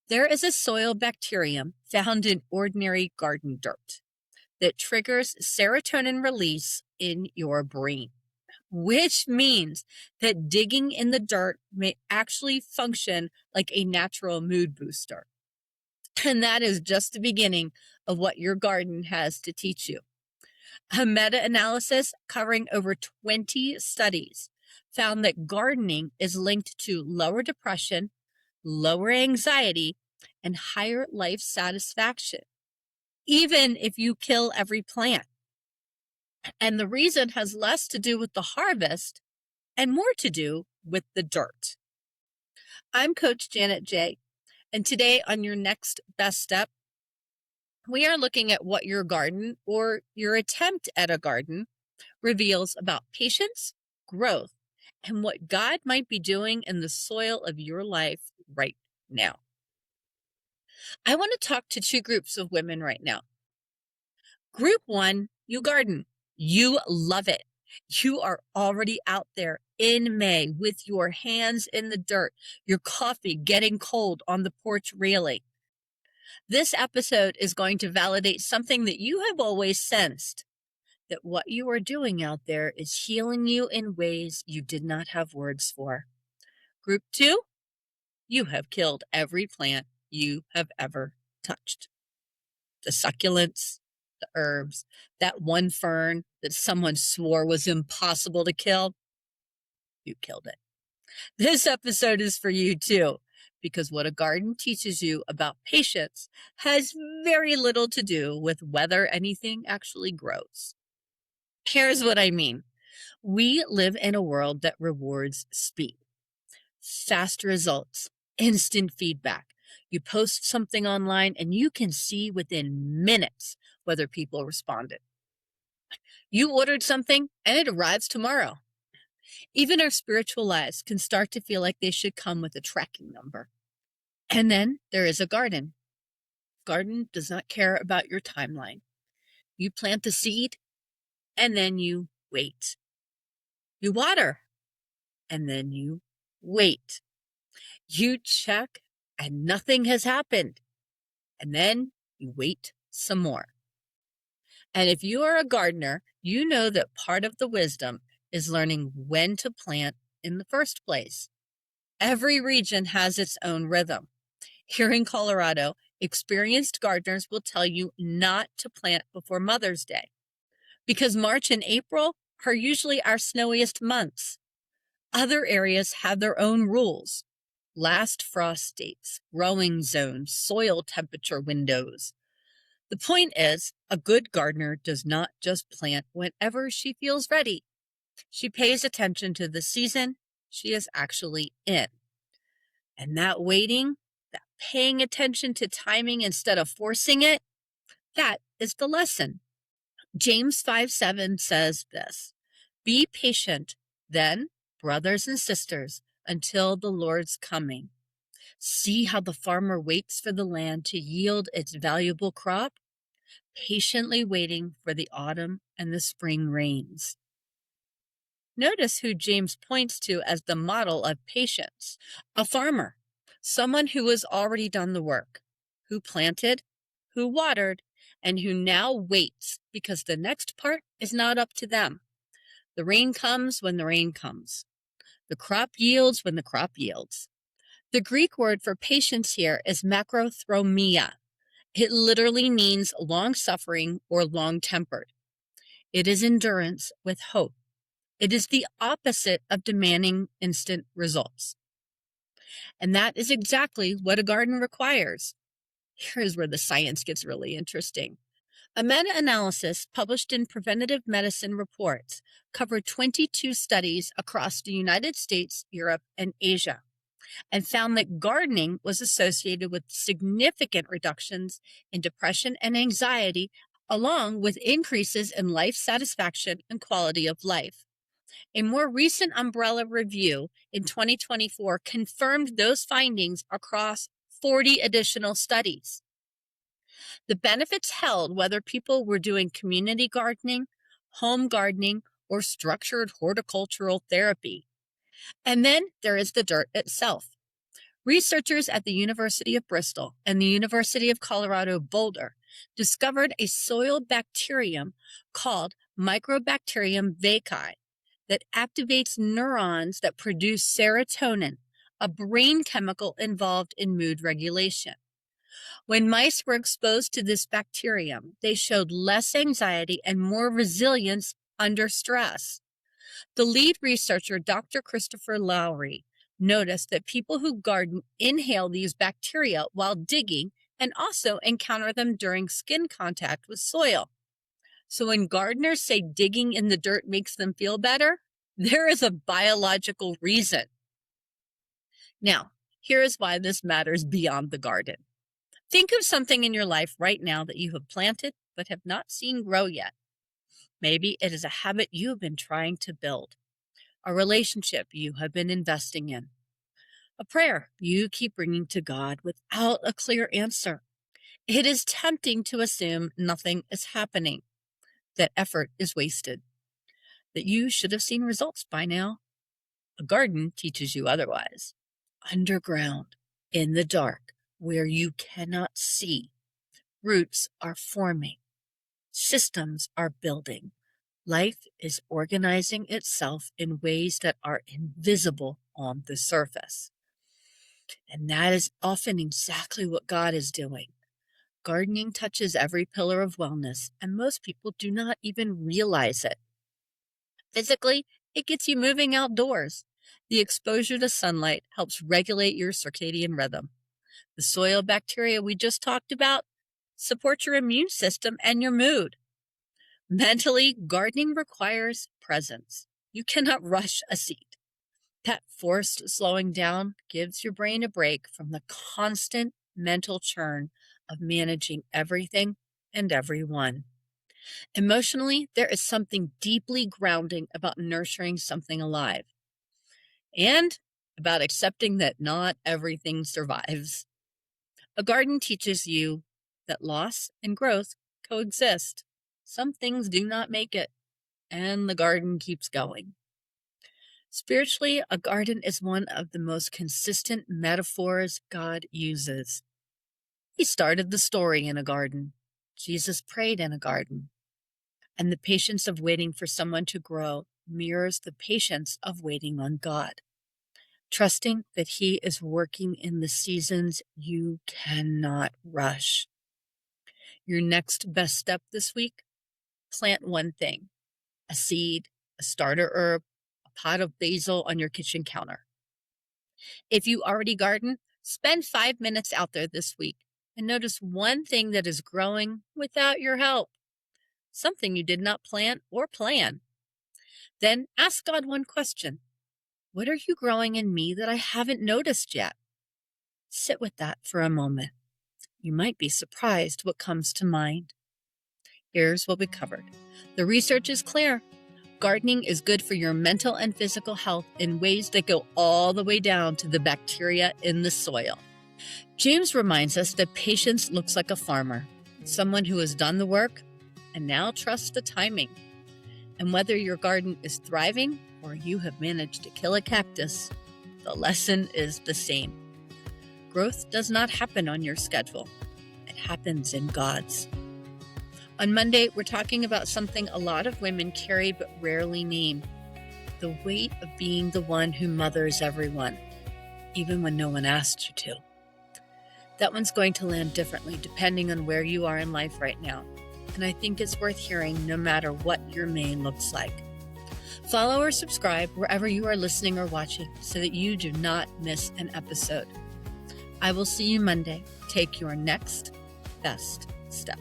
There is a soil bacterium found in ordinary garden dirt that triggers serotonin release in your brain, which means that digging in the dirt may actually function like a natural mood booster. And that is just the beginning of what your garden has to teach you. A meta analysis covering over 20 studies found that gardening is linked to lower depression, lower anxiety, and higher life satisfaction, even if you kill every plant. And the reason has less to do with the harvest and more to do with the dirt. I'm Coach Janet J. And today on Your Next Best Step, we are looking at what your garden or your attempt at a garden reveals about patience, growth, and what God might be doing in the soil of your life right now. I want to talk to two groups of women right now. Group one, you garden. You love it. You are already out there in May with your hands in the dirt, your coffee getting cold on the porch railing. This episode is going to validate something that you have always sensed, that what you are doing out there is healing you in ways you did not have words for. Group two, you have killed every plant you have ever touched. The succulents, the herbs, that one fern that someone swore was impossible to kill, you killed it. This episode is for you too, because what a garden teaches you about patience has very little to do with whether anything actually grows. Here's what I mean. We live in a world that rewards speed, fast results, instant feedback. You post something online and you can see within minutes whether people responded. You ordered something and it arrives tomorrow. Even our spiritual lives can start to feel like they should come with a tracking number. And then there is a garden. Garden does not care about your timeline. You plant the seed and then you wait. You water and then you wait. You check and nothing has happened. And then you wait some more. And if you are a gardener, you know that part of the wisdom is learning when to plant in the first place. Every region has its own rhythm. Here in Colorado, experienced gardeners will tell you not to plant before Mother's Day because March and April are usually our snowiest months. Other areas have their own rules. Last frost dates, growing zones, soil temperature windows. The point is, a good gardener does not just plant whenever she feels ready. She pays attention to the season she is actually in. And that waiting, that paying attention to timing instead of forcing it, that is the lesson. James 5:7 says this, "Be patient, then, brothers and sisters, until the Lord's coming. See how the farmer waits for the land to yield its valuable crop, patiently waiting for the autumn and the spring rains." Notice who James points to as the model of patience: a farmer, someone who has already done the work, who planted, who watered, and who now waits because the next part is not up to them. The rain comes when the rain comes. The crop yields when the crop yields. The Greek word for patience here is macrothromia. It literally means long-suffering or long-tempered. It is endurance with hope. It is the opposite of demanding instant results. And that is exactly what a garden requires. Here's where the science gets really interesting. A meta-analysis published in Preventative Medicine Reports covered 22 studies across the United States, Europe, and Asia, and found that gardening was associated with significant reductions in depression and anxiety, along with increases in life satisfaction and quality of life. A more recent umbrella review in 2024 confirmed those findings across 40 additional studies. The benefits held whether people were doing community gardening, home gardening, or structured horticultural therapy. And then there is the dirt itself. Researchers at the University of Bristol and the University of Colorado Boulder discovered a soil bacterium called Mycobacterium vaccae that activates neurons that produce serotonin, a brain chemical involved in mood regulation. When mice were exposed to this bacterium, they showed less anxiety and more resilience under stress. The lead researcher, Dr. Christopher Lowry, noticed that people who garden inhale these bacteria while digging and also encounter them during skin contact with soil. So when gardeners say digging in the dirt makes them feel better, there is a biological reason. Now, here is why this matters beyond the garden. Think of something in your life right now that you have planted but have not seen grow yet. Maybe it is a habit you have been trying to build, a relationship you have been investing in, a prayer you keep bringing to God without a clear answer. It is tempting to assume nothing is happening, that effort is wasted, that you should have seen results by now. A garden teaches you otherwise. Underground, in the dark, where you cannot see, roots are forming, systems are building. Life is organizing itself in ways that are invisible on the surface. And that is often exactly what God is doing. Gardening touches every pillar of wellness, and most people do not even realize it. Physically, it gets you moving outdoors. The exposure to sunlight helps regulate your circadian rhythm. The soil bacteria we just talked about support your immune system and your mood. Mentally, gardening requires presence. You cannot rush a seed. That forced slowing down gives your brain a break from the constant mental churn of managing everything and everyone. Emotionally, there is something deeply grounding about nurturing something alive and about accepting that not everything survives. A garden teaches you that loss and growth coexist. Some things do not make it, and the garden keeps going. Spiritually, a garden is one of the most consistent metaphors God uses. He started the story in a garden. Jesus prayed in a garden. And the patience of waiting for someone to grow mirrors the patience of waiting on God, trusting that He is working in the seasons you cannot rush. Your next best step this week? Plant one thing, a seed, a starter herb, a pot of basil on your kitchen counter. If you already garden, spend 5 minutes out there this week and notice one thing that is growing without your help, something you did not plant or plan. Then ask God one question. What are you growing in me that I haven't noticed yet? Sit with that for a moment. You might be surprised what comes to mind. Here's what we covered. The research is clear. Gardening is good for your mental and physical health in ways that go all the way down to the bacteria in the soil. James reminds us that patience looks like a farmer, someone who has done the work and now trusts the timing. And whether your garden is thriving or you have managed to kill a cactus, the lesson is the same. Growth does not happen on your schedule. It happens in God's. On Monday, we're talking about something a lot of women carry but rarely name: the weight of being the one who mothers everyone, even when no one asked you to. That one's going to land differently depending on where you are in life right now, and I think it's worth hearing no matter what your main looks like. Follow or subscribe wherever you are listening or watching so that you do not miss an episode. I will see you Monday. Take your next best step.